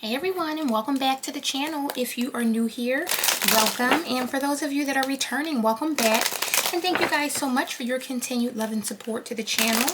Hey everyone, and welcome back to the channel. If you are new here, welcome, and for those of you that are returning, welcome back. And thank you guys so much for your continued love and support to the channel.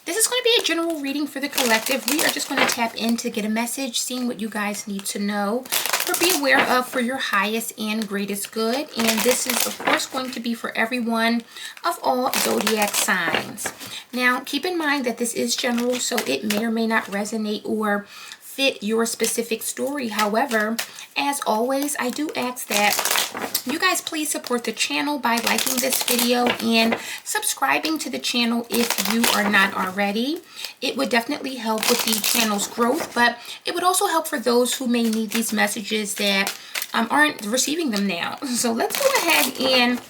This is going to be a general reading for the collective. We are just going to tap in to get a message, seeing what you guys need to know or be aware of for your highest and greatest good. And this is of course going to be for everyone of all zodiac signs. Now keep in mind that this is general, so it may or may not resonate or fit your specific story. However, as always, I do ask that you guys please support the channel by liking this video and subscribing to the channel if you are not already. It would definitely help with the channel's growth, but it would also help for those who may need these messages that aren't receiving them now. So let's go ahead and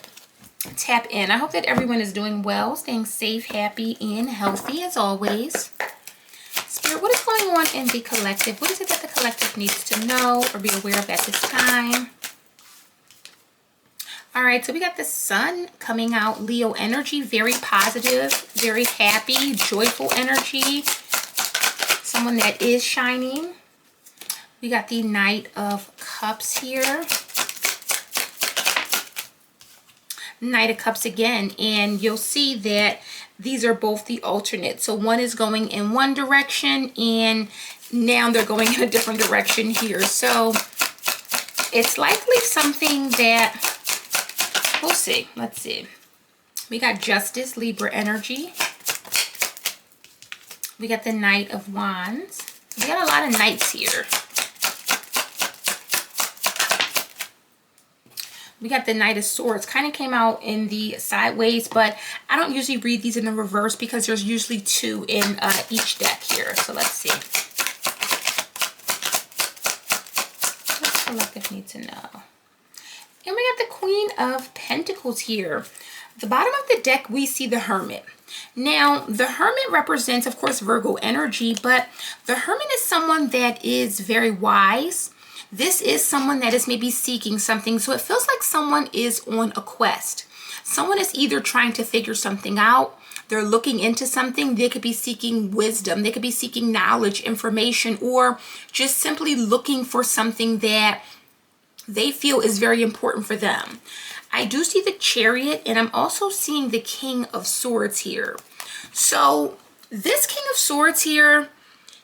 tap in. I hope that everyone is doing well, staying safe, happy, and healthy as always. Spirit, what is going on in the collective? What is it that the collective needs to know or be aware of at this time? All right, so we got the sun coming out, Leo energy, very positive, very happy, joyful energy. Someone that is shining. We got the Knight of Cups here. Knight of Cups again, and you'll see that these are both the alternates. So one is going in one direction and now they're going in a different direction here. So it's likely something that we'll see. Let's see. We got Justice, Libra energy. We got the Knight of Wands. We got a lot of knights here. We got the Knight of Swords. Kind of came out in the sideways, but I don't usually read these in the reverse because there's usually two in each deck here. So let's see. What does the collective need to know? And we got the Queen of Pentacles here. At the bottom of the deck, we see the Hermit. Now, the Hermit represents, of course, Virgo energy, but the Hermit is someone that is very wise. This is someone that is maybe seeking something. So it feels like someone is on a quest. Someone is either trying to figure something out. They're looking into something. They could be seeking wisdom. They could be seeking knowledge, information, or just simply looking for something that they feel is very important for them. I do see the Chariot, and I'm also seeing the King of Swords here. So this King of Swords here,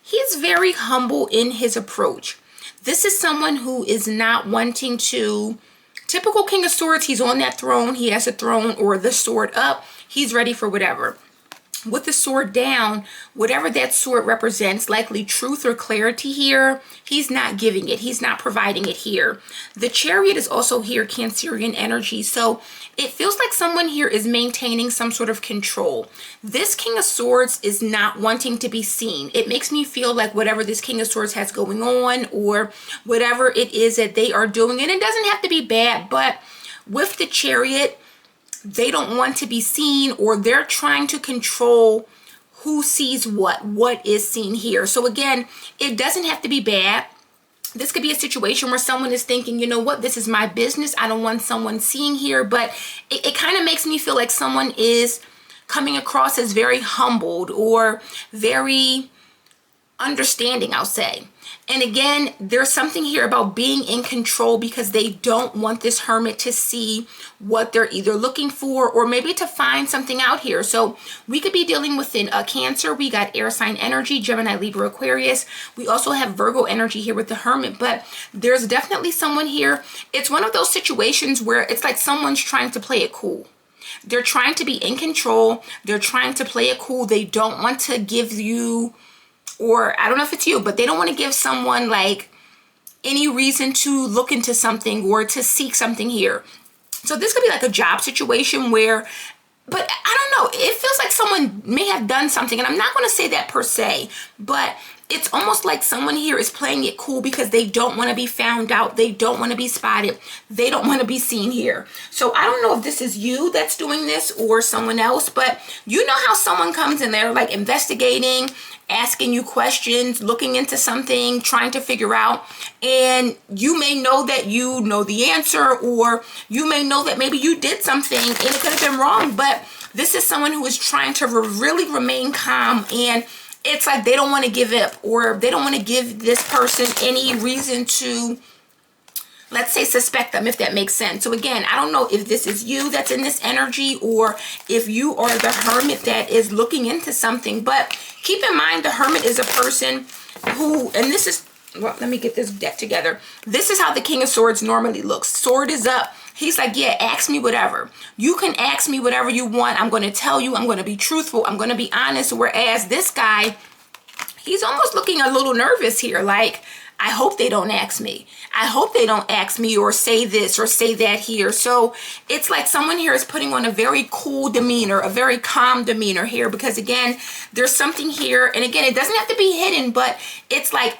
he's very humble in his approach. This is someone who is not wanting to, typical King of Swords, he's on that throne, he has a throne or the sword up, he's ready for whatever. With the sword down, whatever that sword represents, likely truth or clarity here, he's not giving it. He's not providing it here. The Chariot is also here, Cancerian energy. So it feels like someone here is maintaining some sort of control. This King of Swords is not wanting to be seen. It makes me feel like whatever this King of Swords has going on or whatever it is that they are doing, and it doesn't have to be bad, but with the Chariot, they don't want to be seen, or they're trying to control who sees what is seen here. So again, it doesn't have to be bad. This could be a situation where someone is thinking, you know what, this is my business. I don't want someone seeing here, but it kind of makes me feel like someone is coming across as very humbled or very understanding, I'll say. And again, there's something here about being in control because they don't want this Hermit to see what they're either looking for or maybe to find something out here. So we could be dealing with a Cancer. We got air sign energy, Gemini, Libra, Aquarius. We also have Virgo energy here with the Hermit, but there's definitely someone here. It's one of those situations where it's like someone's trying to play it cool. They're trying to be in control. They're trying to play it cool. They don't want to give you, or I don't know if it's you, but they don't want to give someone like any reason to look into something or to seek something here. So this could be like a job situation where, but I don't know, it feels like someone may have done something, and I'm not going to say that per se, but it's almost like someone here is playing it cool because they don't want to be found out. They don't want to be spotted. They don't want to be seen here. So I don't know if this is you that's doing this or someone else, but you know how someone comes in there like investigating, asking you questions, looking into something, trying to figure out, and you may know that you know the answer, or you may know that maybe you did something and it could have been wrong, but this is someone who is trying to really remain calm and it's like they don't want to give up, or they don't want to give this person any reason to, let's say, suspect them, if that makes sense. So again, I don't know if this is you that's in this energy, or if you are the Hermit that is looking into something. But keep in mind, the Hermit is a person who, and this is, well, let me get this deck together. This is how the King of Swords normally looks. Sword is up. He's like, yeah, ask me whatever. You can ask me whatever you want. I'm going to tell you. I'm going to be truthful. I'm going to be honest. Whereas this guy, he's almost looking a little nervous here. Like, I hope they don't ask me. I hope they don't ask me or say this or say that here. So it's like someone here is putting on a very cool demeanor, a very calm demeanor here, because again, there's something here. And again, it doesn't have to be hidden, but it's like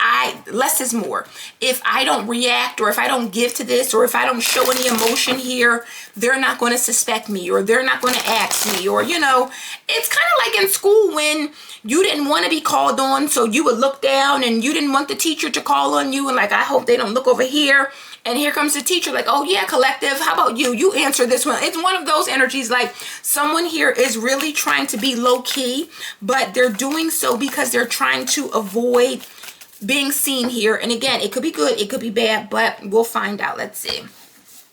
less is more. If I don't react, or if I don't give to this, or if I don't show any emotion here, they're not going to suspect me, or they're not going to ask me, or, you know, it's kind of like in school when you didn't want to be called on, so you would look down, and you didn't want the teacher to call on you, and like, I hope they don't look over here. And here comes the teacher like, oh yeah, collective, how about you? You answer this one. It's one of those energies, like someone here is really trying to be low key, but they're doing so because they're trying to avoid being seen here. And again, it could be good, it could be bad, but we'll find out. Let's see.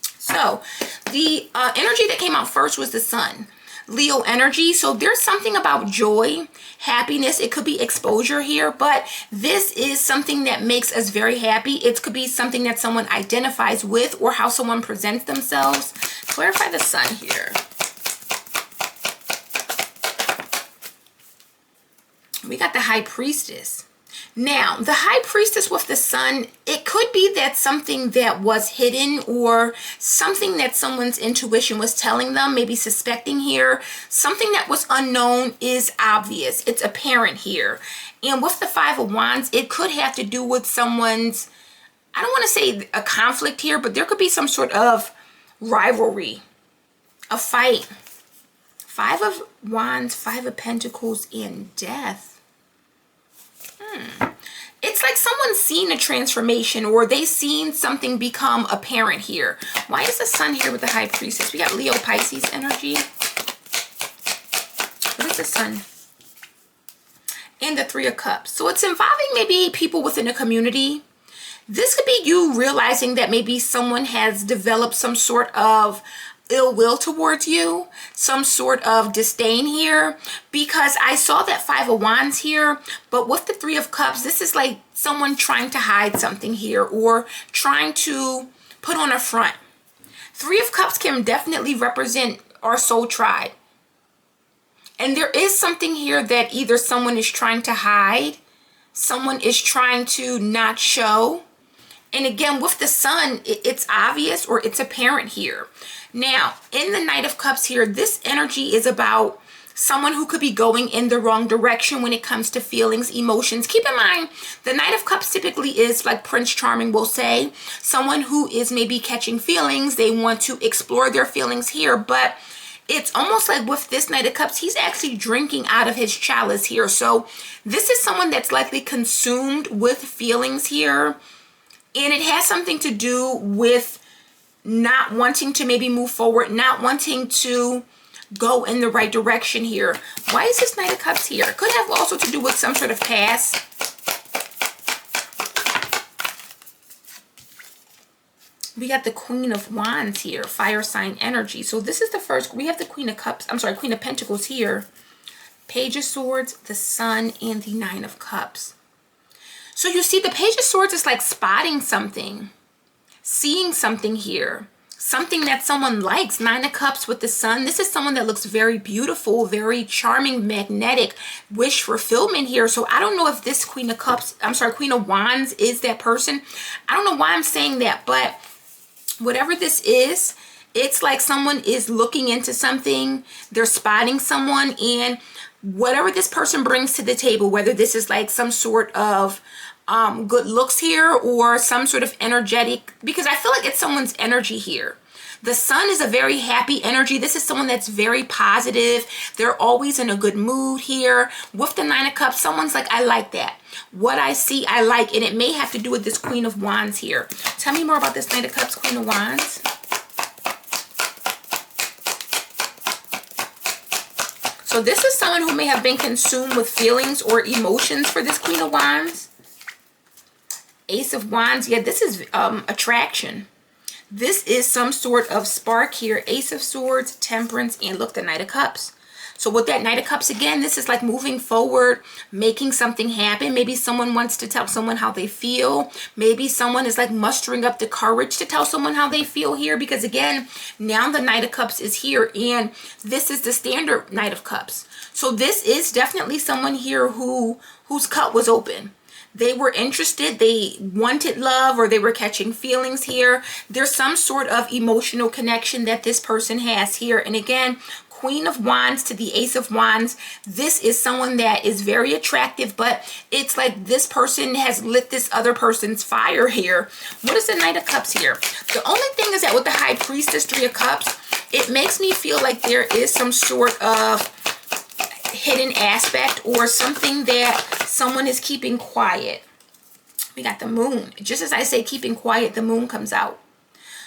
So the energy that came out first was the Sun. Leo energy. So there's something about joy, happiness. It could be exposure here, but this is something that makes us very happy. It could be something that someone identifies with, or how someone presents themselves. Clarify the Sun here. We got the High Priestess. Now, the High Priestess with the Sun, it could be that something that was hidden, or something that someone's intuition was telling them, maybe suspecting here. Something that was unknown is obvious. It's apparent here. And with the Five of Wands, it could have to do with someone's, I don't want to say a conflict here, but there could be some sort of rivalry, a fight. Five of Wands, Five of Pentacles, and Death. It's like someone's seen a transformation, or they seen something become apparent here. Why is the Sun here with the High Priestess? We got Leo Pisces energy. What is the Sun? And the Three of Cups. So it's involving maybe people within a community. This could be you realizing that maybe someone has developed some sort of ill will towards you, some sort of disdain here, because I saw that Five of Wands here, but with the Three of Cups, this is like someone trying to hide something here, or trying to put on a front. Three of Cups can definitely represent our soul tribe. And there is something here that either someone is trying to hide, someone is trying to not show. And again, with the Sun, it's obvious, or it's apparent here. Now, in the Knight of Cups here, this energy is about someone who could be going in the wrong direction when it comes to feelings, emotions. Keep in mind, the Knight of Cups typically is, like Prince Charming will say, someone who is maybe catching feelings. They want to explore their feelings here, but it's almost like with this Knight of Cups, he's actually drinking out of his chalice here. So this is someone that's likely consumed with feelings here. And it has something to do with not wanting to maybe move forward, not wanting to go in the right direction here. Why is this Knight of Cups here? It could have also to do with some sort of past. We got the Queen of Wands here, fire sign energy. So this is the first, we have the Queen of Cups, I'm sorry, Queen of Pentacles here. Page of Swords, the Sun, and the Nine of Cups. So you see, the Page of Swords is like spotting something, seeing something here, something that someone likes. Nine of Cups with the Sun. This is someone that looks very beautiful, very charming, magnetic, wish fulfillment here. So I don't know if this Queen of Cups, I'm sorry, Queen of Wands is that person. I don't know why I'm saying that, but whatever this is, it's like someone is looking into something, they're spotting someone, and whatever this person brings to the table, whether this is like some sort of good looks here, or some sort of energetic, because I feel like it's someone's energy here. The Sun is a very happy energy. This is someone that's very positive. They're always in a good mood here. With the Nine of Cups, someone's like, I like that. What I see, I like. And it may have to do with this Queen of Wands here. Tell me more about this Knight of Cups, Queen of Wands. So this is someone who may have been consumed with feelings or emotions for this Queen of Wands. Ace of Wands, yeah, this is attraction. This is some sort of spark here. Ace of Swords, Temperance, and look, the Knight of Cups. So with that Knight of Cups, again, this is like moving forward, making something happen. Maybe someone wants to tell someone how they feel. Maybe someone is like mustering up the courage to tell someone how they feel here. Because again, now the Knight of Cups is here, and this is the standard Knight of Cups. So this is definitely someone here whose cup was open. They were interested, they wanted love, or they were catching feelings here. There's some sort of emotional connection that this person has here. And again, Queen of Wands to the Ace of Wands, this is someone that is very attractive, but it's like this person has lit this other person's fire here. What is the Knight of Cups here? The only thing is that with the High Priestess, Three of Cups, it makes me feel like there is some sort of hidden aspect or something that someone is keeping quiet. We got the Moon. Just as I say keeping quiet, the Moon comes out.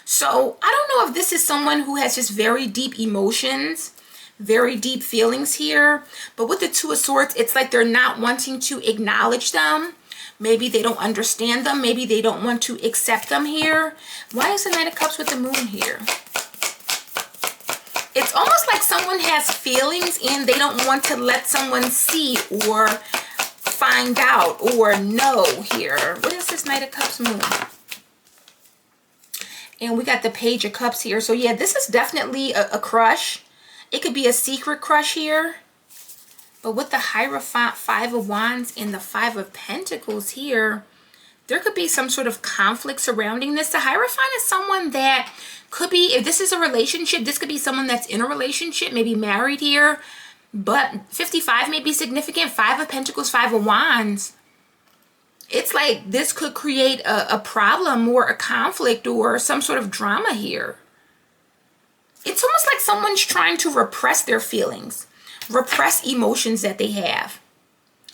So I don't know if this is someone who has just very deep emotions, very deep feelings here. But with the Two of Swords, it's like they're not wanting to acknowledge them. Maybe they don't understand them. Maybe they don't want to accept them here. Why is the Knight of Cups with the Moon here? It's almost like someone has feelings and they don't want to let someone see or find out or know here. What is this Knight of Cups Moon? And we got the Page of Cups here. So yeah, this is definitely a crush. It could be a secret crush here. But with the Hierophant, Five of Wands, and the Five of Pentacles here, there could be some sort of conflict surrounding this. The Hierophant is someone that could be, if this is a relationship, this could be someone that's in a relationship, maybe married here. But 55 may be significant. Five of Pentacles, Five of Wands. It's like this could create a problem or a conflict or some sort of drama here. It's almost like someone's trying to repress their feelings, repress emotions that they have.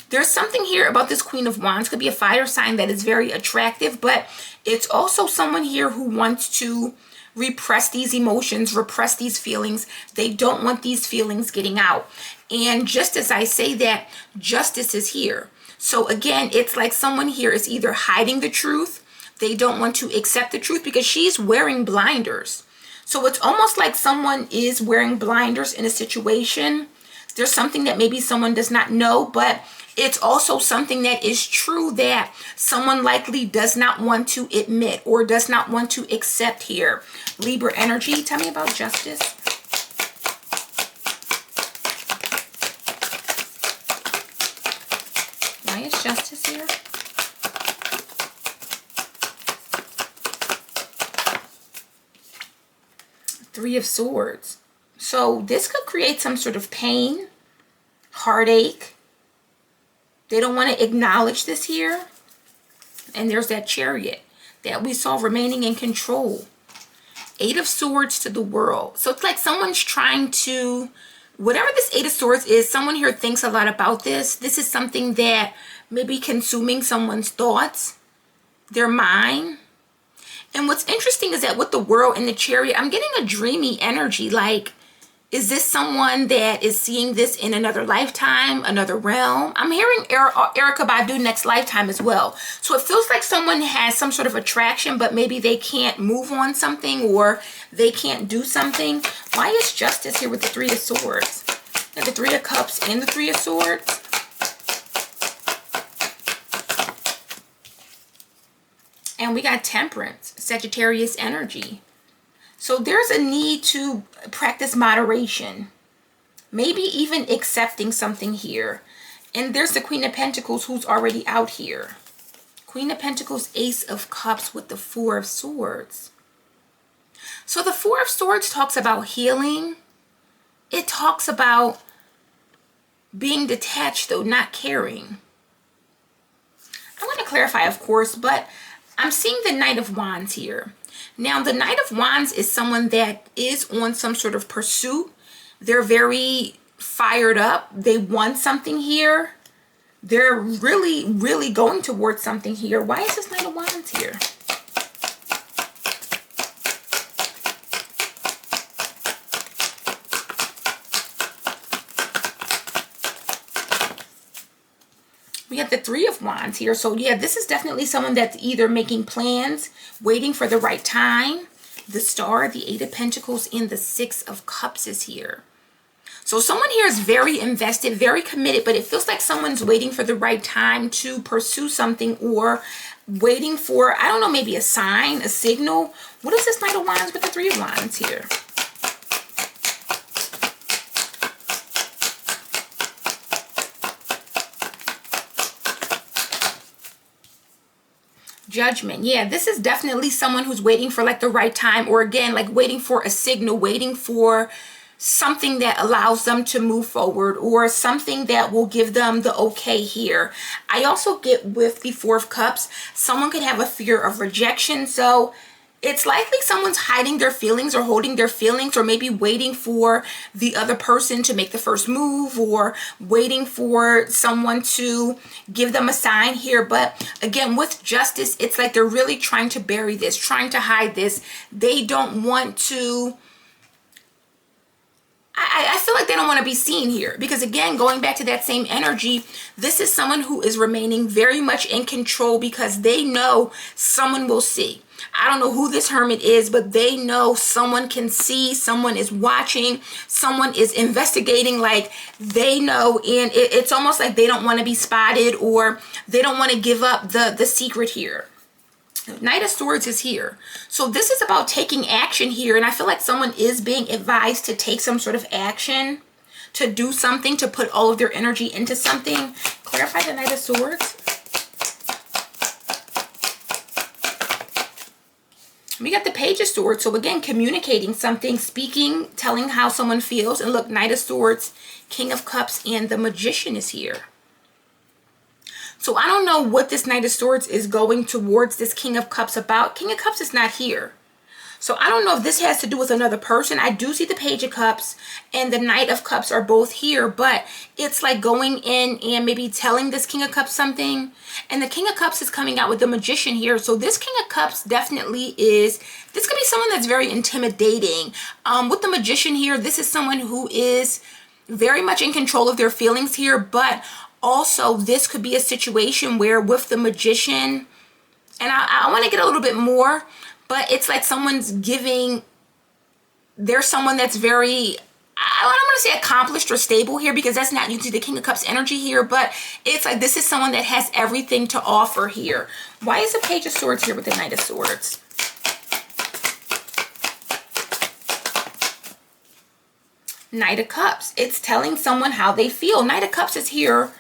There's something here about this Queen of Wands. Could be a fire sign that is very attractive, but it's also someone here who wants to repress these emotions, repress these feelings. They don't want these feelings getting out. And just as I say that, justice is here. So again, it's like someone here is either hiding the truth. They don't want to accept the truth because she's wearing blinders. So it's almost like someone is wearing blinders in a situation. There's something that maybe someone does not know, but it's also something that is true that someone likely does not want to admit or does not want to accept here. Libra energy, tell me about justice. Why is justice here? Three of Swords. So this could create some sort of pain, heartache. They don't want to acknowledge this here. And there's that Chariot that we saw remaining in control. Eight of Swords to the World. So it's like someone's trying to, whatever this Eight of Swords is, someone here thinks a lot about this. This is something that may be consuming someone's thoughts, their mind. And what's interesting is that with the World and the Chariot, I'm getting a dreamy energy. Like, is this someone that is seeing this in another lifetime, another realm? I'm hearing Erykah Badu next lifetime as well. So it feels like someone has some sort of attraction, but maybe they can't move on something or they can't do something. Why is justice here with the Three of Swords? And the Three of Cups and the Three of Swords. And we got Temperance, Sagittarius energy. So there's a need to practice moderation. Maybe even accepting something here. And there's the Queen of Pentacles who's already out here. Queen of Pentacles, Ace of Cups with the Four of Swords. So the Four of Swords talks about healing. It talks about being detached though, not caring. I want to clarify, of course, but I'm seeing the Knight of Wands here. Now, the Knight of Wands is someone that is on some sort of pursuit. They're very fired up. They want something here. They're really, really going towards something here. Why is this Knight of Wands here? got the Three of Wands here. So yeah, this is definitely someone that's either making plans, waiting for the right time. The Star, the Eight of Pentacles, and the Six of Cups is here. So someone here is very invested, very committed, but it feels like someone's waiting for the right time to pursue something, or waiting for, I don't know, maybe a sign, a signal. What is this Knight of Wands with the Three of Wands here? Judgment. Yeah, this is definitely someone who's waiting for like the right time, or again, like waiting for a signal, waiting for something that allows them to move forward, or something that will give them the okay here. I also get with the Four of Cups, someone could have a fear of rejection. So it's likely someone's hiding their feelings or holding their feelings, or maybe waiting for the other person to make the first move, or waiting for someone to give them a sign here. But again, with Justice, it's like they're really trying to bury this, trying to hide this. They don't want to, I feel like they don't want to be seen here, because again, going back to that same energy, this is someone who is remaining very much in control, because they know someone will see. I don't know who this Hermit is, but they know someone can see, someone is watching, someone is investigating, like they know, and it's almost like they don't want to be spotted, or they don't want to give up the secret here. Knight of Swords is here. So this is about taking action here, and I feel like someone is being advised to take some sort of action, to do something, to put all of their energy into something. Clarify the Knight of Swords. We got the Page of Swords. So again, communicating something, speaking, telling how someone feels. And look, Knight of Swords, King of Cups, and the Magician is here. So I don't know what this Knight of Swords is going towards this King of Cups about. King of Cups is not here. So I don't know if this has to do with another person. I do see the Page of Cups and the Knight of Cups are both here, but it's like going in and maybe telling this King of Cups something. And the King of Cups is coming out with the Magician here. So this King of Cups definitely is, this could be someone that's very intimidating. With the Magician here, this is someone who is very much in control of their feelings here, but also this could be a situation where with the Magician, and I want to get a little bit more, but it's like someone's giving, there's someone that's very, I don't want to say accomplished or stable here, because that's not usually the King of Cups energy here, but it's like this is someone that has everything to offer here. Why is the Page of Swords here with the Knight of Swords? Knight of Cups. It's telling someone how they feel. Knight of Cups is here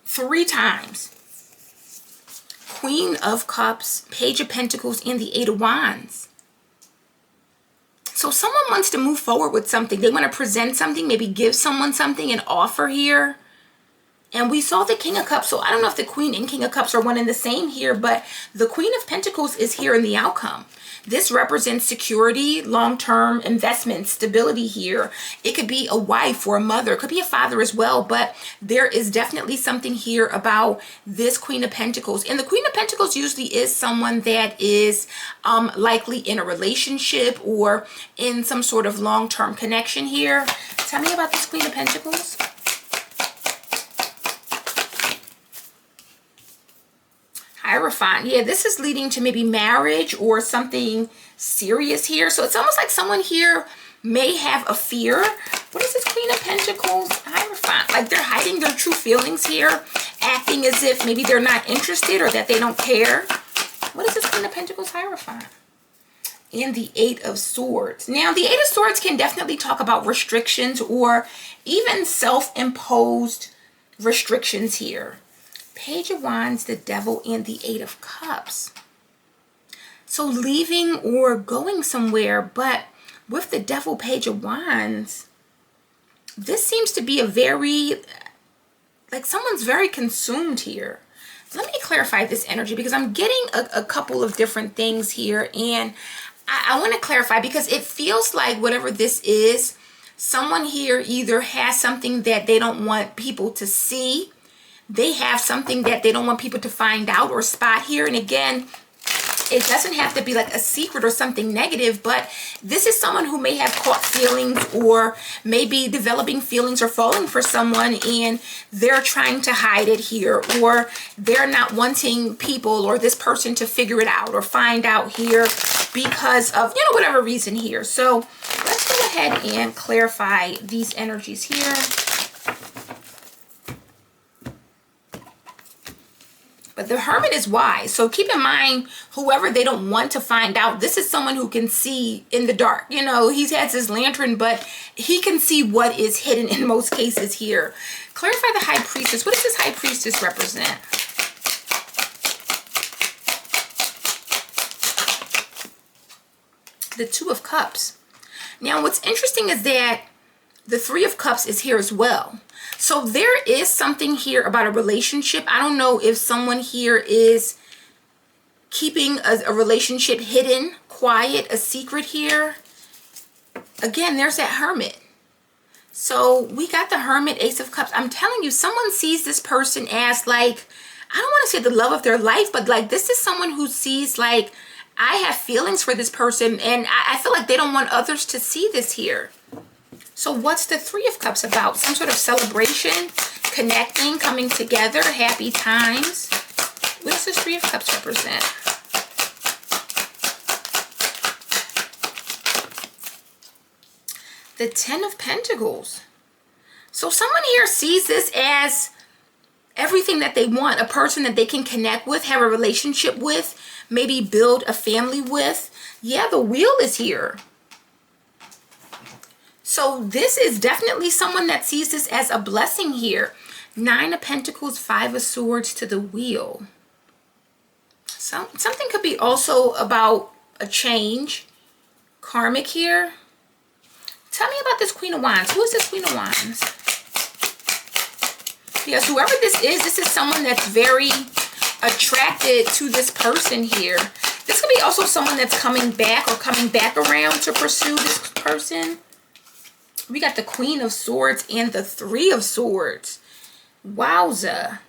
3 times. Queen of Cups, Page of Pentacles, and the Eight of Wands. So someone wants to move forward with something. They want to present something, maybe give someone something, an offer here. And we saw the King of Cups. So I don't know if the Queen and King of Cups are one and the same here, but the Queen of Pentacles is here in the outcome. This represents security, long-term investment, stability here. It could be a wife or a mother. It could be a father as well, but there is definitely something here about this Queen of Pentacles. And the Queen of Pentacles usually is someone that is likely in a relationship or in some sort of long-term connection here. Tell me about this Queen of Pentacles. Hierophant. Yeah, this is leading to maybe marriage or something serious here. So it's almost like someone here may have a fear. What is this Queen of Pentacles? Hierophant. Like they're hiding their true feelings here, acting as if maybe they're not interested or that they don't care. What is this Queen of Pentacles? Hierophant. And the Eight of Swords. Now, the Eight of Swords can definitely talk about restrictions or even self-imposed restrictions here. Page of Wands, the Devil, and the Eight of Cups. So leaving or going somewhere, but with the Devil, Page of Wands, this seems to be a very, like someone's very consumed here. Let me clarify this energy because I'm getting a couple of different things here, and I want to clarify because it feels like whatever this is, someone here either has something that they don't want people to see. They have something that they don't want people to find out or spot here. And again, It doesn't have to be like a secret or something negative, but this is someone who may have caught feelings or maybe developing feelings or falling for someone, and they're trying to hide it here, or they're not wanting people or this person to figure it out or find out here because of, you know, whatever reason here. So let's go ahead and clarify these energies here. But the Hermit is wise. So keep in mind, whoever they don't want to find out, this is someone who can see in the dark. You know, he has his lantern, but he can see what is hidden in most cases here. Clarify the High Priestess. What does this High Priestess represent? The Two of Cups. Now, what's interesting is that the Three of Cups is here as well. So there is something here about a relationship. I don't know if someone here is keeping a relationship hidden, quiet, a secret here. Again, there's that Hermit. So we got the Hermit, Ace of Cups. I'm telling you, someone sees this person as like, I don't want to say the love of their life, but like this is someone who sees like, I have feelings for this person, and I feel like they don't want others to see this here. So what's the Three of Cups about? Some sort of celebration, connecting, coming together, happy times. What does the Three of Cups represent? The Ten of Pentacles. So someone here sees this as everything that they want, a person that they can connect with, have a relationship with, maybe build a family with. Yeah, the Wheel is here. So this is definitely someone that sees this as a blessing here. Nine of Pentacles, Five of Swords to the Wheel. So something could be also about a change. Karmic here. Tell me about this Queen of Wands. Who is this Queen of Wands? Because whoever this is someone that's very attracted to this person here. This could be also someone that's coming back or coming back around to pursue this person. We got the Queen of Swords and the Three of Swords. Wowza.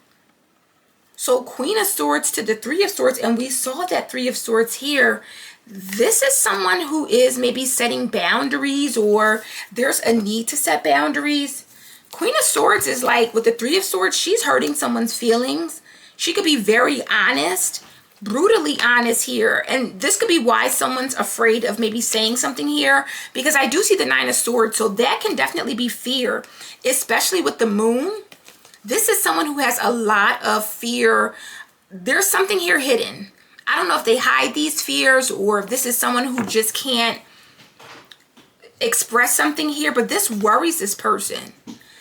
So Queen of Swords to the Three of Swords, and we saw that Three of Swords here. This is someone who is maybe setting boundaries, or there's a need to set boundaries. Queen of Swords is like, with the Three of Swords, she's hurting someone's feelings. She could be very honest, brutally honest here, and this could be why someone's afraid of maybe saying something here, because I do see the Nine of Swords, so that can definitely be fear, especially with the Moon. This is someone who has a lot of fear. There's something here hidden. I don't know if they hide these fears or if this is someone who just can't express something here, but this worries this person.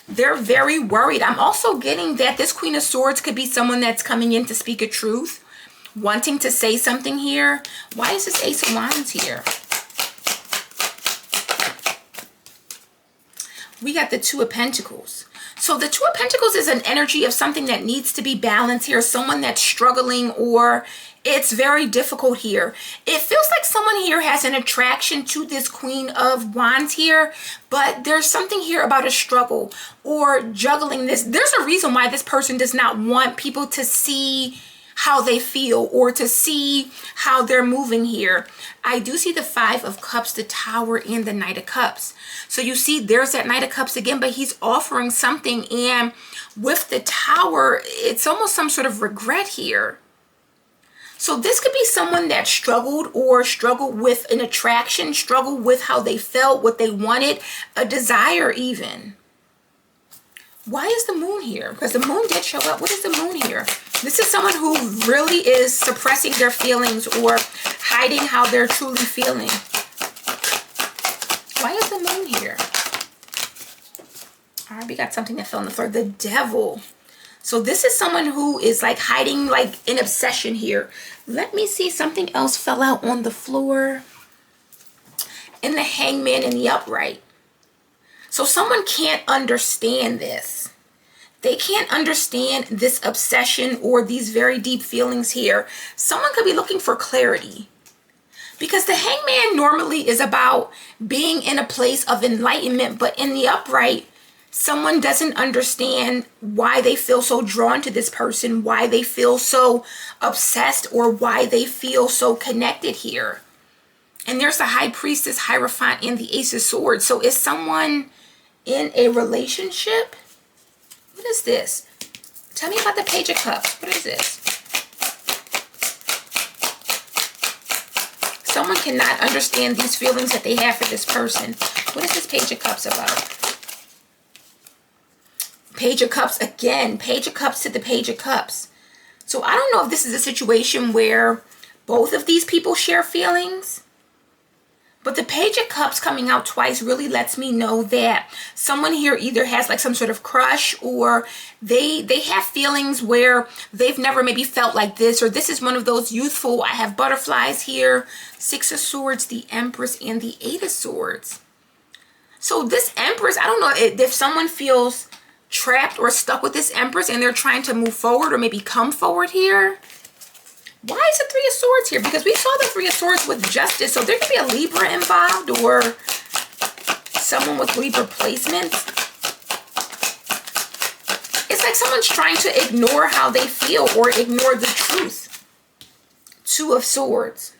They're very worried. I'm also getting that this Queen of Swords could be someone that's coming in to speak a truth, wanting to say something here. Why is this Ace of Wands here? We got the Two of Pentacles. So the Two of Pentacles is an energy of something that needs to be balanced here. Someone that's struggling, or it's very difficult here. It feels like someone here has an attraction to this Queen of Wands here, but there's something here about a struggle or juggling this. There's a reason why this person does not want people to see how they feel or to see how they're moving here. I do see the Five of Cups, the Tower, and the Knight of Cups. So you see there's that Knight of Cups again, but he's offering something, and with the Tower, it's almost some sort of regret here. So this could be someone that struggled with an attraction, struggled with how they felt, what they wanted, a desire even. Why is the Moon here? Because the Moon did show up. What is the Moon here? This is someone who really is suppressing their feelings or hiding how they're truly feeling. Why is the Moon here? All right, we got something that fell on the floor. The Devil. So this is someone who is like hiding like an obsession here. Let me see, something else fell out on the floor. And the Hangman in the upright. So someone can't understand this. They can't understand this obsession or these very deep feelings here. Someone could be looking for clarity. Because the Hangman normally is about being in a place of enlightenment, but in the upright, Someone doesn't understand why they feel so drawn to this person, why they feel so obsessed, or why they feel so connected here. And there's the High Priestess, Hierophant, and the Ace of Swords. So is someone in a relationship? What is this? Tell me about the Page of Cups. What is this? Someone cannot understand these feelings that they have for this person. What is this Page of Cups about? Page of Cups again. Page of Cups to the Page of Cups. So I don't know if this is a situation where both of these people share feelings. But the Page of Cups coming out twice really lets me know that someone here either has like some sort of crush, or they have feelings where they've never maybe felt like this, or this is one of those youthful, I have butterflies here, Six of Swords, the Empress, and the Eight of Swords. So this Empress, I don't know if someone feels trapped or stuck with this Empress and they're trying to move forward or maybe come forward here. Why is the Three of Swords here? Because we saw the Three of Swords with Justice. So there could be a Libra involved, or someone with Libra placements. It's like someone's trying to ignore how they feel or ignore the truth. Two of Swords.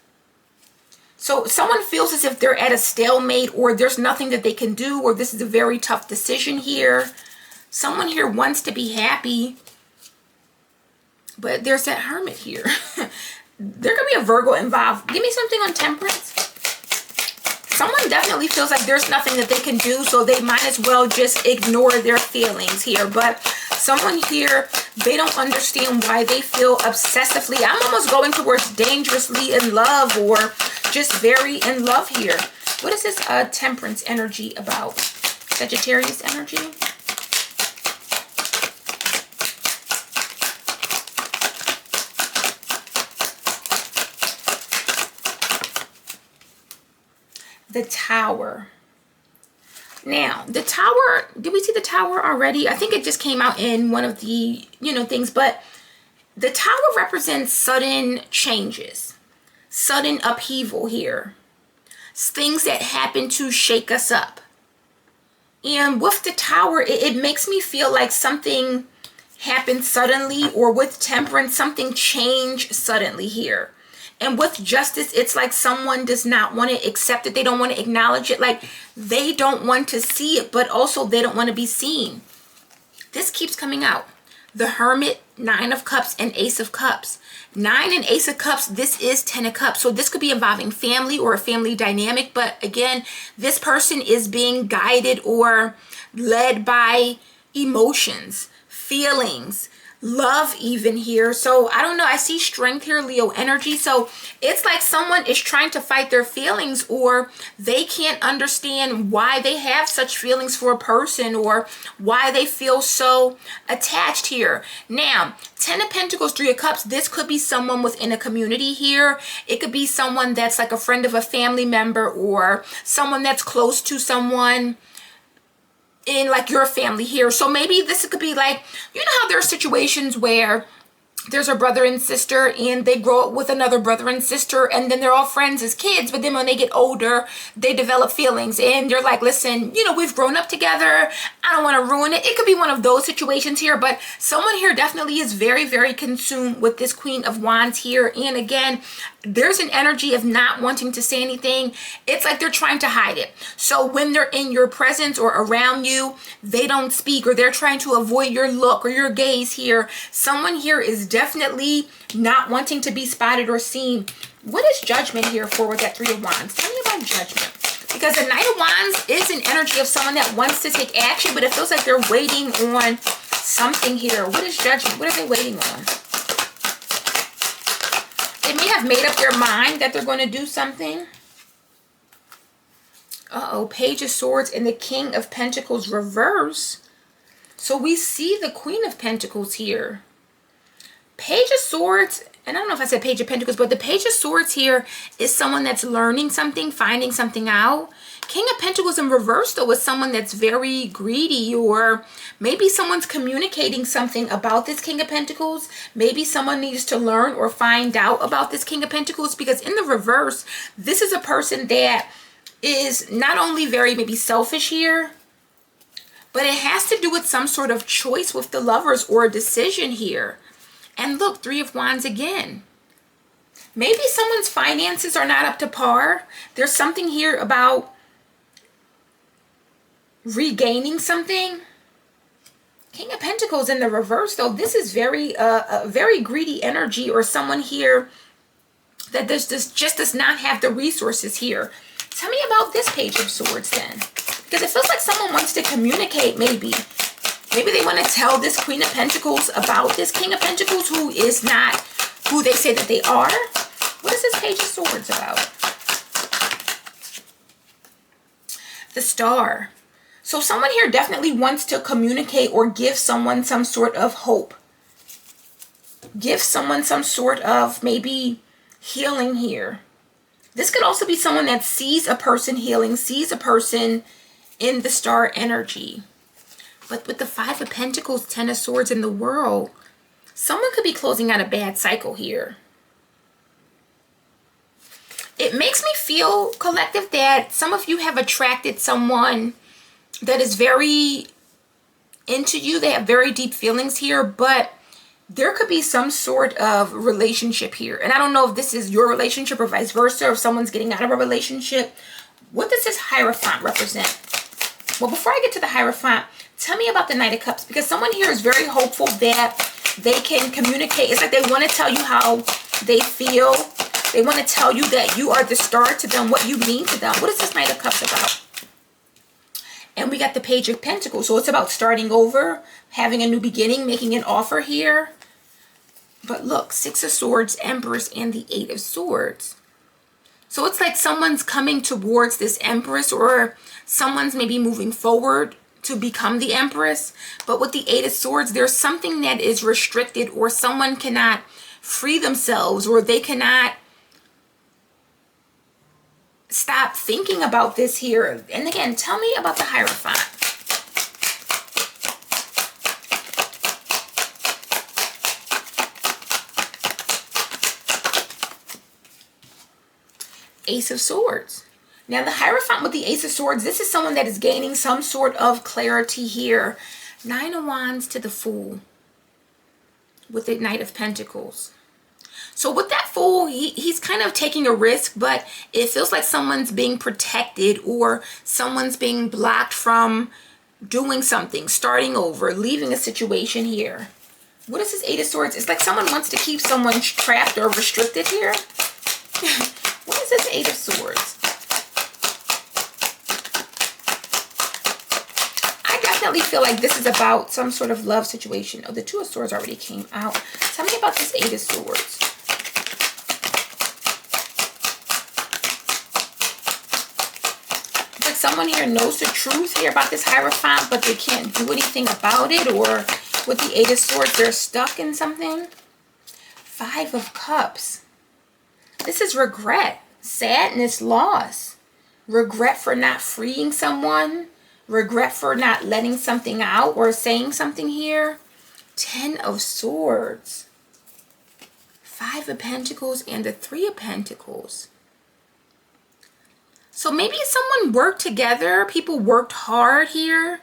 So someone feels as if they're at a stalemate, or there's nothing that they can do, or this is a very tough decision here. Someone here wants to be happy. But there's that Hermit here. There could be a Virgo involved. Give me something on Temperance. Someone definitely feels like there's nothing that they can do, so they might as well just ignore their feelings here. But someone here, they don't understand why they feel obsessively. I'm almost going towards dangerously in love, or just very in love here. What is this Temperance energy about? Sagittarius energy? The Tower. Now, the Tower, did we see the Tower already? I think it just came out in one of the, things, but the Tower represents sudden changes, sudden upheaval here. Things that happen to shake us up. And with the Tower, it makes me feel like something happened suddenly, or with Temperance, something changed suddenly here. And with Justice, it's like someone does not want to accept it. They don't want to acknowledge it. Like, they don't want to see it, but also they don't want to be seen. This keeps coming out. The Hermit, Nine of Cups, and Ace of Cups. Nine and Ace of Cups, this is Ten of Cups. So this could be involving family or a family dynamic. But again, this person is being guided or led by emotions, feelings, love even here. So I don't know, I see strength here, Leo energy. So it's like someone is trying to fight their feelings, or they can't understand why they have such feelings for a person, or why they feel so attached here. Now, Ten of Pentacles, Three of Cups, this could be someone within a community here. It could be someone that's like a friend of a family member, or someone that's close to someone in like your family here. So maybe this could be like, how there are situations where there's a brother and sister and they grow up with another brother and sister, and then they're all friends as kids, but then when they get older, they develop feelings and they're like, listen, we've grown up together, I don't want to ruin it. It could be one of those situations here, but someone here definitely is very, very consumed with this Queen of Wands here. And again, there's an energy of not wanting to say anything. It's like they're trying to hide it. So when they're in your presence or around you, they don't speak, or they're trying to avoid your look or your gaze here. Someone here is definitely not wanting to be spotted or seen. What is Judgment here for with that Three of Wands? Tell me about Judgment. Because the Knight of Wands is an energy of someone that wants to take action, but it feels like they're waiting on something here. What is Judgment? What are they waiting on? They may have made up their mind that they're going to do something. Page of Swords and the King of Pentacles reverse. So we see the Queen of Pentacles here. Page of Swords, and I don't know if I said Page of Pentacles, but the Page of Swords here is someone that's learning something, finding something out. King of Pentacles in reverse, though, is someone that's very greedy, or maybe someone's communicating something about this King of Pentacles. Maybe someone needs to learn or find out about this King of Pentacles, because in the reverse, this is a person that is not only very maybe selfish here, But it has to do with some sort of choice with the Lovers or a decision here. And look, Three of Wands again. Maybe someone's finances are not up to par. There's something here about regaining something. King of Pentacles in the reverse, though. This is very very greedy energy, or someone here that just does not have the resources here. Tell me about this Page of Swords then. Because it feels like someone wants to communicate maybe. Maybe they want to tell this Queen of Pentacles about this King of Pentacles who is not who they say that they are. What is this Page of Swords about? The Star. So someone here definitely wants to communicate or give someone some sort of hope. Give someone some sort of maybe healing here. This could also be someone that sees a person healing, sees a person in the Star energy. But with the Five of Pentacles, Ten of Swords in the World, someone could be closing out a bad cycle here. It makes me feel, collective, that some of you have attracted someone that is very into you. They have very deep feelings here, but there could be some sort of relationship here. And I don't know if this is your relationship or vice versa, or if someone's getting out of a relationship. What does this Hierophant represent? Well, before I get to the Hierophant, tell me about the Knight of Cups, because someone here is very hopeful that they can communicate. It's like they want to tell you how they feel. They want to tell you that you are the star to them, what you mean to them. What is this Knight of Cups about? And we got the Page of Pentacles. So it's about starting over, having a new beginning, making an offer here. But look, Six of Swords, Empress, and the Eight of Swords. So it's like someone's coming towards this Empress, or someone's maybe moving forward to become the Empress. But with the Eight of Swords, there's something that is restricted, or someone cannot free themselves, or they cannot stop thinking about this here. And again, tell me about the Hierophant. Ace of Swords. Now the Hierophant with the Ace of Swords, this is someone that is gaining some sort of clarity here. Nine of Wands to the Fool with the Knight of Pentacles. So with that Fool, he's kind of taking a risk, but it feels like someone's being protected, or someone's being blocked from doing something, starting over, leaving a situation here. What is this Eight of Swords? It's like someone wants to keep someone trapped or restricted here. What is this Eight of Swords? I definitely feel like this is about some sort of love situation. Oh, the Two of Swords already came out. Tell me about this Eight of Swords. It's like someone here knows the truth here about this Hierophant, but they can't do anything about it, or with the Eight of Swords, they're stuck in something. Five of Cups. This is regret, sadness, loss. Regret for not freeing someone. Regret for not letting something out or saying something here. Ten of Swords. Five of Pentacles and the Three of Pentacles. So maybe someone worked together. People worked hard here.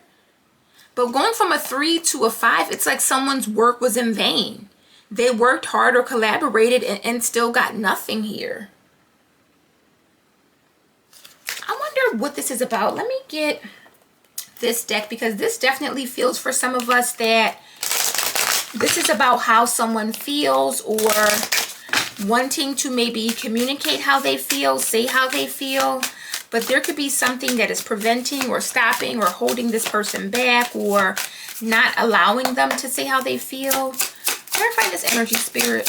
But going from a 3 to a 5, it's like someone's work was in vain. They worked hard or collaborated and still got nothing here. I wonder what this is about. Let me get this deck, because this definitely feels for some of us that this is about how someone feels, or wanting to maybe communicate how they feel, say how they feel. But there could be something that is preventing or stopping or holding this person back, or not allowing them to say how they feel. Clarify this energy, Spirit.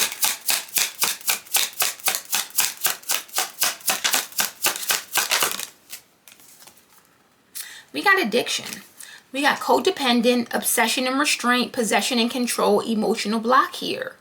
We got addiction. We got codependent, obsession and restraint, possession and control, emotional block here.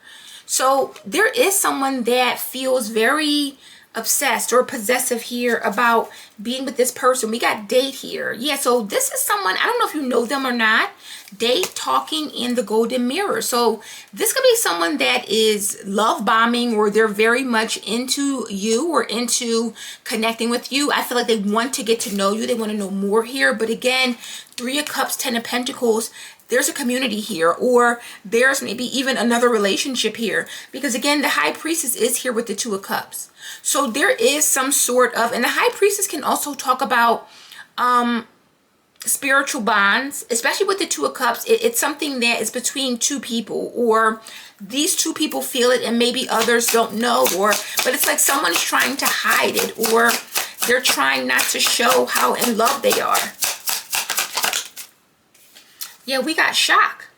So there is someone that feels very obsessed or possessive here about being with this person. We got date here. Yeah, so this is someone, I don't know if you know them or not. Date, talking, in the golden mirror. So this could be someone that is love bombing, or they're very much into you or into connecting with you. I feel like they want to get to know you. They want to know more here. But again, 3 of Cups, 10 of Pentacles, there's a community here, or there's maybe even another relationship here. Because again, the High Priestess is here with the 2 of Cups. So there is some sort of, and the High Priestess can also talk about spiritual bonds, especially with the 2 of Cups. It's something that is between 2 people, or these 2 people feel it and maybe others don't know, but it's like someone's trying to hide it, or they're trying not to show how in love they are. Yeah, we got shock.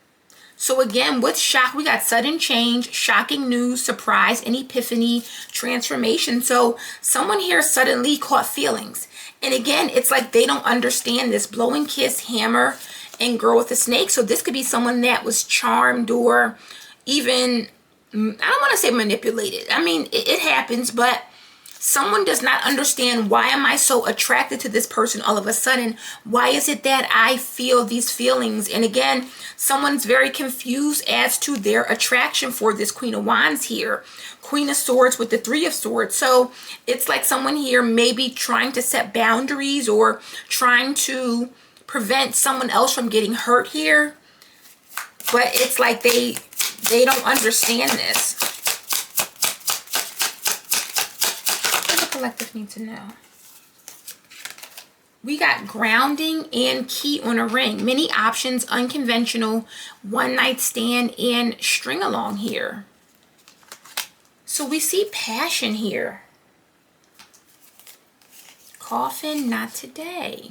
So again, with shock, we got sudden change, shocking news, surprise, and epiphany, transformation. So someone here suddenly caught feelings. And again, it's like they don't understand this blowing kiss, hammer, and girl with a snake. So this could be someone that was charmed, or even, I don't want to say manipulated. I mean, it happens, but someone does not understand, why am I so attracted to this person all of a sudden? Why is it that I feel these feelings? And again, someone's very confused as to their attraction for this Queen of Wands here. Queen of Swords with the 3 of Swords. So it's like someone here maybe trying to set boundaries, or trying to prevent someone else from getting hurt here. But it's like they don't understand this. Collective need to know. We got grounding and key on a ring. Many options, unconventional, one night stand, and string along here. So we see passion here. Coffin, not today.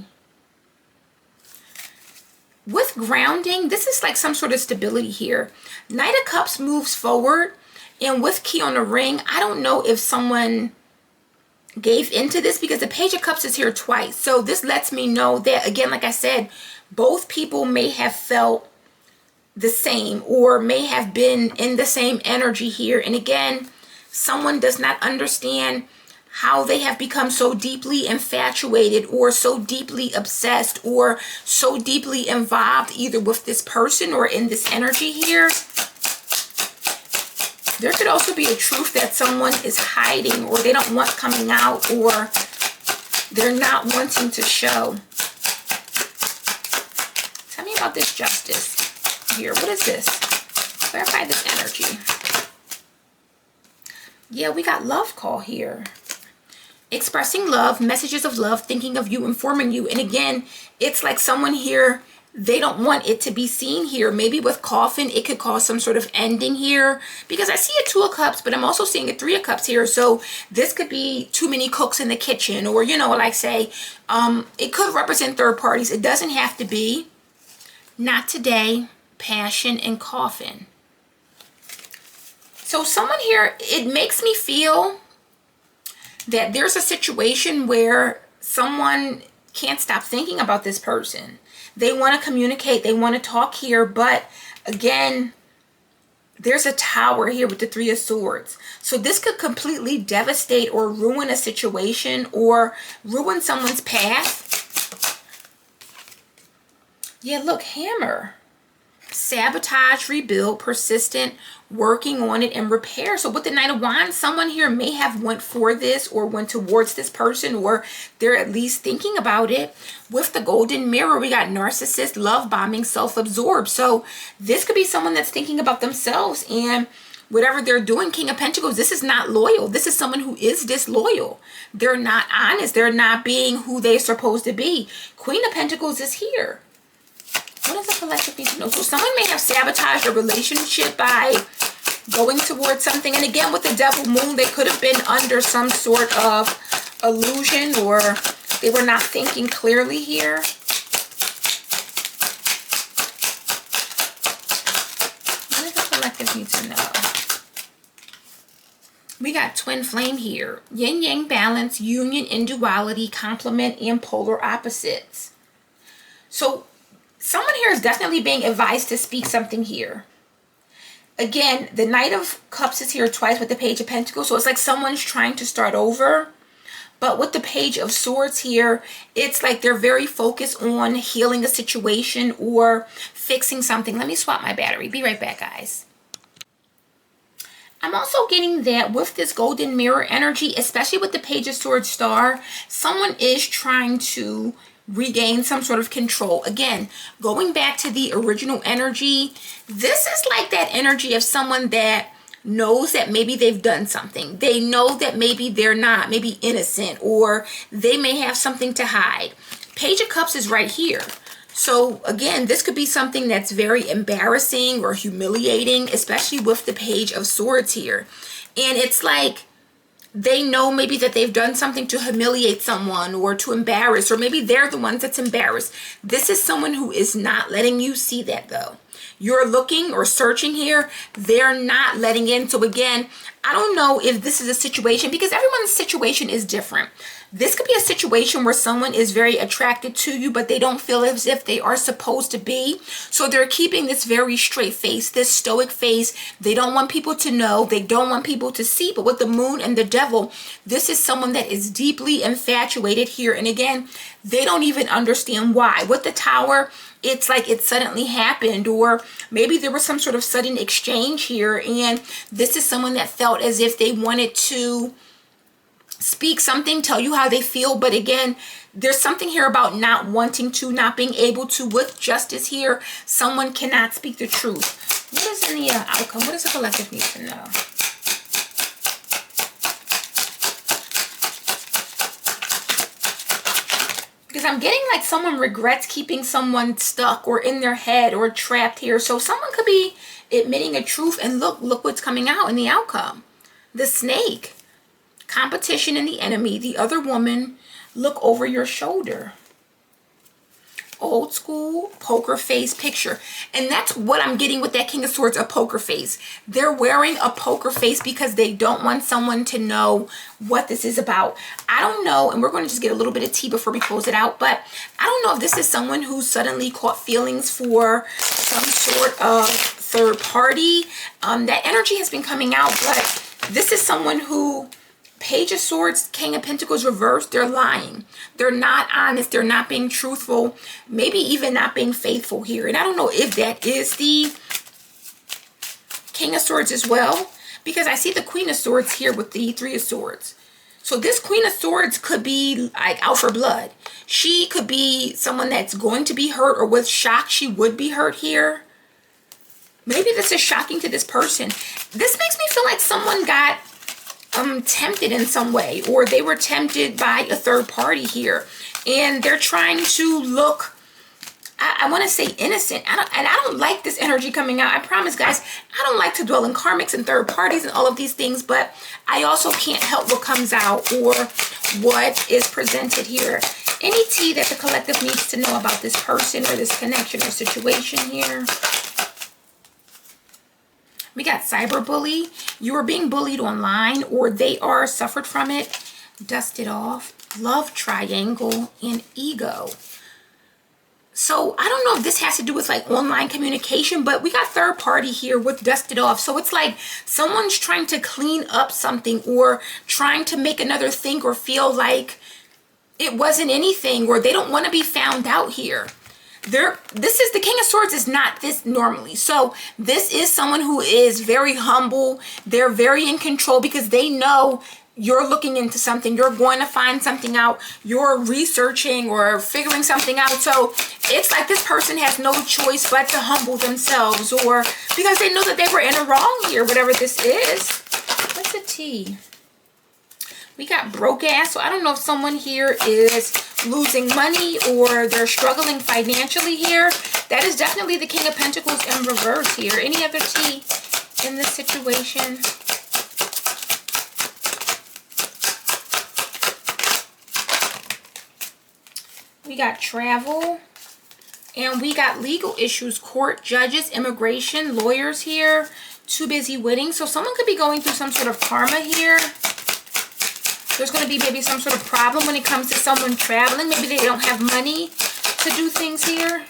With grounding, this is like some sort of stability here. Knight of Cups moves forward, and with key on the ring, I don't know if someone gave into this, because the Page of Cups is here twice. So this lets me know that, again, like I said, both people may have felt the same, or may have been in the same energy here. And again, someone does not understand how they have become so deeply infatuated, or so deeply obsessed, or so deeply involved either with this person or in this energy here. There could also be a truth that someone is hiding, or they don't want coming out, or they're not wanting to show. Tell me about this Justice here. What is this? Clarify this energy. Yeah, we got love call here. Expressing love, messages of love, thinking of you, informing you. And again, it's like someone here, they don't want it to be seen here. Maybe with Coffin, it could cause some sort of ending here, because I see a 2 of Cups, but I'm also seeing a 3 of Cups here. So this could be too many cooks in the kitchen, or, you know, like say, it could represent third parties. It doesn't have to be. Not today, passion, and Coffin. So someone here, it makes me feel that there's a situation where someone can't stop thinking about this person. They want to communicate, they want to talk here, but again, there's a Tower here with the 3 of Swords. So this could completely devastate or ruin a situation, or ruin someone's path. Yeah, look, Hammer. Sabotage, rebuild, persistent, working on it, and repair. So with the Knight of Wands, someone here may have went for this, or went towards this person, or they're at least thinking about it. With the Golden Mirror, we got narcissist, love bombing, self-absorbed. So this could be someone that's thinking about themselves, and whatever they're doing. King of Pentacles, this is not loyal. This is someone who is disloyal. They're not honest. They're not being who they're supposed to be. Queen of Pentacles is here. What does the collective need to know? So someone may have sabotaged a relationship by going towards something. And again, with the Devil Moon, they could have been under some sort of illusion, or they were not thinking clearly here. What does the collective need to know? We got Twin Flame here. Yin Yang balance, union and duality, complement, and polar opposites. So someone here is definitely being advised to speak something here. Again, the Knight of Cups is here twice with the Page of Pentacles. So it's like someone's trying to start over. But with the Page of Swords here, it's like they're very focused on healing a situation or fixing something. Let me swap my battery. Be right back, guys. I'm also getting that with this golden mirror energy, especially with the Page of Swords star, someone is trying to regain some sort of control. Again, going back to the original energy, this is like that energy of someone that knows that maybe they've done something. They know that maybe they're not, maybe innocent, or they may have something to hide. Page of Cups is right here. So again, this could be something that's very embarrassing or humiliating, especially with the Page of Swords here. And it's like they know maybe that they've done something to humiliate someone or to embarrass, or maybe they're the ones that's embarrassed. This is someone who is not letting you see that though. You're looking or searching here, they're not letting in. So again, I don't know if this is a situation, because everyone's situation is different. This could be a situation where someone is very attracted to you, but they don't feel as if they are supposed to be. So they're keeping this very straight face, this stoic face. They don't want people to know. They don't want people to see. But with the Moon and the Devil, this is someone that is deeply infatuated here. And again, they don't even understand why. With the Tower, it's like it suddenly happened, or maybe there was some sort of sudden exchange here. And this is someone that felt as if they wanted to speak something, tell you how they feel. But again, there's something here about not wanting to, not being able to. With Justice here, someone cannot speak the truth. What is in the outcome? What does the collective need to know? Because I'm getting like someone regrets keeping someone stuck or in their head or trapped here. So someone could be admitting a truth, and look what's coming out in the outcome. The Snake. Competition and the enemy. The other woman. Look over your shoulder. Old school poker face picture. And that's what I'm getting with that King of Swords, a poker face. They're wearing a poker face because they don't want someone to know what this is about. I don't know, and we're going to just get a little bit of tea before we close it out, but I don't know if this is someone who suddenly caught feelings for some sort of third party. That energy has been coming out, but this is someone who, Page of Swords, King of Pentacles reversed, they're lying. They're not honest. They're not being truthful. Maybe even not being faithful here. And I don't know if that is the King of Swords as well, because I see the Queen of Swords here with the Three of Swords. So this Queen of Swords could be like out for blood. She could be someone that's going to be hurt, or with shock she would be hurt here. Maybe this is shocking to this person. This makes me feel like someone got tempted in some way, or they were tempted by a third party here, and they're trying to look, I want to say innocent. I don't like this energy coming out. I promise, guys, I don't like to dwell in karmics and third parties and all of these things, but I also can't help what comes out or what is presented here. Any tea that the collective needs to know about this person or this connection or situation here? We got cyberbully. You are being bullied online, or they are suffered from it. Dust it off. Love triangle and ego. So I don't know if this has to do with like online communication, but we got third party here with dusted off. So it's like someone's trying to clean up something, or trying to make another think or feel like it wasn't anything, or they don't want to be found out here. This is the King of Swords is not this normally. So this is someone who is very humble. They're very in control because they know you're looking into something. You're going to find something out. You're researching or figuring something out. So it's like this person has no choice but to humble themselves, or because they know that they were in a wrong here, whatever this is. What's the tea? We got broke ass. So I don't know if someone here is losing money or they're struggling financially here. That is definitely the King of Pentacles in reverse here. Any other tea in this situation? We got travel. And we got legal issues, court, judges, immigration, lawyers here. Too busy waiting. So someone could be going through some sort of karma here. There's going to be maybe some sort of problem when it comes to someone traveling. Maybe they don't have money to do things here.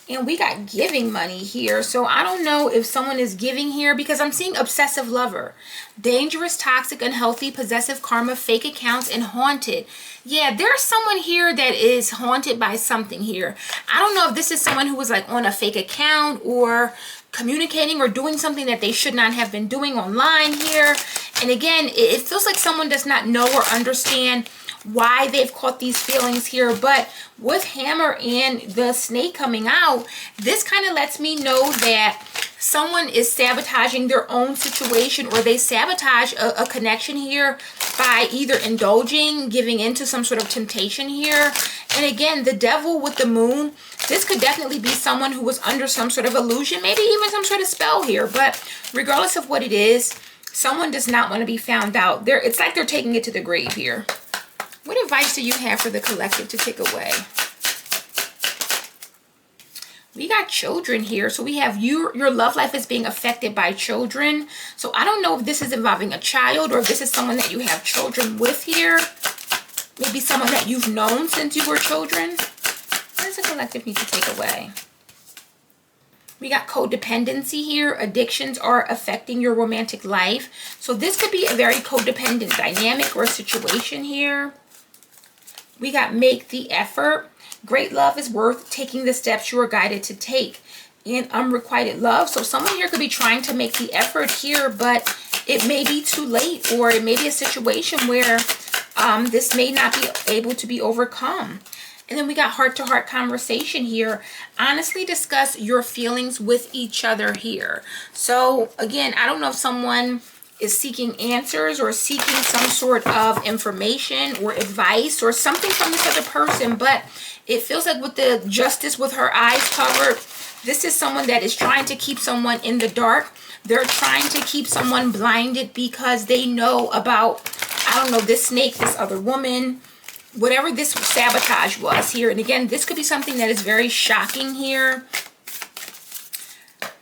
And we got giving money here. So I don't know if someone is giving here because I'm seeing obsessive lover. Dangerous, toxic, unhealthy, possessive karma, fake accounts, and haunted. Yeah, there's someone here that is haunted by something here. I don't know if this is someone who was like on a fake account or communicating or doing something that they should not have been doing online here. And again, it feels like someone does not know or understand why they've caught these feelings here. But with Hammer and the snake coming out, this kind of lets me know that someone is sabotaging their own situation, or they sabotage a connection here by either indulging, giving into some sort of temptation here. And again, the devil with the moon, this could definitely be someone who was under some sort of illusion, maybe even some sort of spell here. But regardless of what it is, someone does not want to be found out. It's like they're taking it to the grave here. What advice do you have for the collective to take away? We got children here. So we have your love life is being affected by children. So I don't know if this is involving a child or if this is someone that you have children with here. Maybe someone that you've known since you were children. What does the collective need to take away? We got codependency here. Addictions are affecting your romantic life. So this could be a very codependent dynamic or situation here. We got make the effort. Great love is worth taking the steps you are guided to take. And unrequited love. So someone here could be trying to make the effort here, but it may be too late, or it may be a situation where this may not be able to be overcome. And then we got heart-to-heart conversation here. Honestly discuss your feelings with each other here. So again, I don't know if someone is seeking answers or seeking some sort of information or advice or something from this other person, but it feels like with the justice with her eyes covered, this is someone that is trying to keep someone in the dark. They're trying to keep someone blinded because they know about, I don't know, this snake, this other woman, whatever this sabotage was here. And again, this could be something that is very shocking here.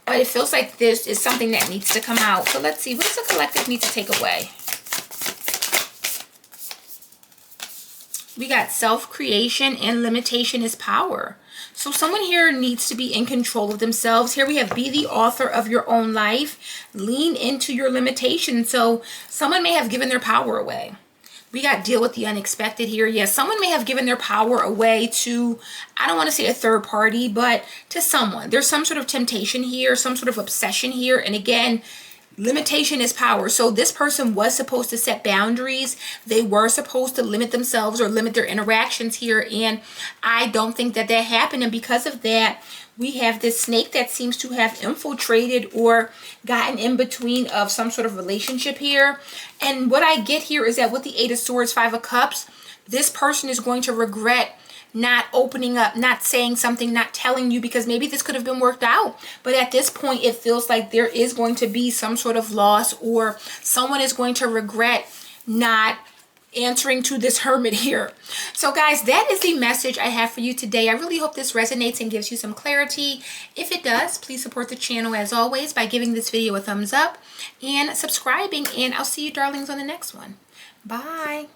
But it feels like this is something that needs to come out. So let's see. What does the collective need to take away? We got self-creation and limitation is power. So someone here needs to be in control of themselves. Here we have be the author of your own life. Lean into your limitations. So someone may have given their power away. We got deal with the unexpected here. Yes, someone may have given their power away to, I don't want to say a third party, but to someone. There's some sort of temptation here, some sort of obsession here. And again, limitation is power. So this person was supposed to set boundaries. They were supposed to limit themselves or limit their interactions here. And I don't think that that happened. And because of that, we have this snake that seems to have infiltrated or gotten in between of some sort of relationship here. And what I get here is that with the 8 of Swords, 5 of Cups, this person is going to regret not opening up, not saying something, not telling you, because maybe this could have been worked out. But at this point, it feels like there is going to be some sort of loss, or someone is going to regret not answering to this hermit here. So guys, that is the message I have for you today. I really hope this resonates and gives you some clarity. If it does, please support the channel as always by giving this video a thumbs up and subscribing, and I'll see you darlings on the next one. Bye.